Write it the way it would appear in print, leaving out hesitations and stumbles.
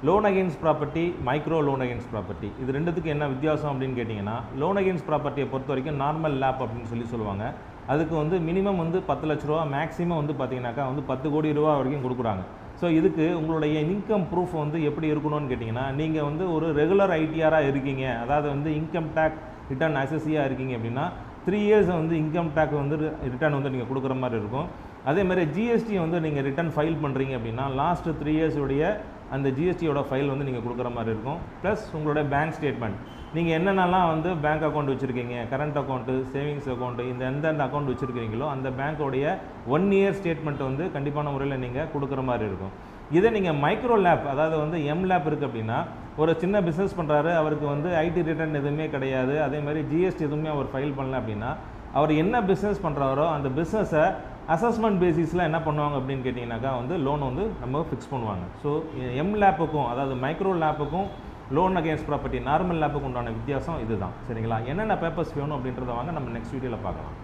Loan against property, micro loan against property, இது ரெண்டுத்துக்கு என்ன வித்தியாசம் அப்படின்னு கேட்டிங்கன்னா, லோன் அகெயின்ஸ்ட் ப்ராப்பர்ட்டியை பொறுத்த வரைக்கும் நார்மல் லேப் அப்படின்னு சொல்லுவாங்க. அதுக்கு வந்து மினிமம் வந்து 10 லட்ச ரூபா, மேக்ஸிமம் வந்து பார்த்தீங்கன்னாக்கா வந்து 10 கோடி ரூபா வரைக்கும் கொடுக்குறாங்க. ஸோ இதுக்கு உங்களுடைய இன்கம் ப்ரூஃப் வந்து எப்படி இருக்கணும்னு கேட்டிங்கன்னா, நீங்கள் வந்து ஒரு ரெகுலர் ஐடிஆராக இருக்கீங்க, அதாவது வந்து இன்கம் டேக்ஸ் ரிட்டர்ன் அசஸியாக இருக்கீங்க அப்படின்னா 3 இயர்ஸ் வந்து இன்கம் டேக்ஸ் வந்து ரிட்டர்ன் வந்து நீங்கள் கொடுக்குற மாதிரி இருக்கும். அதேமாதிரி ஜிஎஸ்டி வந்து நீங்கள் ரிட்டர்ன் ஃபைல் பண்ணுறீங்க அப்படின்னா லாஸ்ட் 3 இயர்ஸுடைய அந்த ஜிஎஸ்டியோட ஃபைல் வந்து நீங்கள் கொடுக்குற மாதிரி இருக்கும். ப்ளஸ் உங்களோட பேங்க் ஸ்டேட்மெண்ட், நீங்கள் என்னென்னலாம் வந்து பேங்க் அக்கௌண்ட் வச்சுருக்கீங்க, கரண்ட் அக்கௌண்ட்டு, சேவிங்ஸ் அக்கௌண்ட்டு, இந்த எந்தெந்த அக்கௌண்ட் வச்சுருக்கீங்களோ அந்த பேங்க்கோடைய 1 இயர் ஸ்டேட்மெண்ட் வந்து கண்டிப்பான முறையில் நீங்கள் கொடுக்குற மாதிரி இருக்கும். இதை நீங்கள் மைக்ரோ லேப், அதாவது வந்து எம் லேப் இருக்குது அப்படின்னா, ஒரு சின்ன பிஸ்னஸ் பண்ணுறாரு, அவருக்கு வந்து ஐடி ரிட்டர்ன் எதுவுமே கிடையாது, அதே மாதிரி ஜிஎஸ்டி எதுவுமே அவர் ஃபைல் பண்ணல அப்படின்னா, அவர் என்ன பிஸ்னஸ் பண்ணுறாரோ அந்த பிஸ்னஸை அசஸ்மெண்ட் பேசிஸில் என்ன பண்ணுவாங்க அப்படின்னு கேட்டிங்கனாக்கா வந்து லோன் வந்து நம்ம ஃபிக்ஸ் பண்ணுவாங்க. ஸோ எம் லேப்புக்கும், அதாவது மைக்ரோ லேப்புக்கும் லோன் அகெயின்ஸ்ட் ப்ராப்பர்ட்டி நார்மல் லேப்புக்கு உண்டான வித்தியாசம் இதுதான். சரிங்களா? என்னென்ன பேப்பர்ஸ் வேணும் அப்படின்றத வாங்க நம்ம நெக்ஸ்ட் வீடியோவில் பார்க்கலாம்.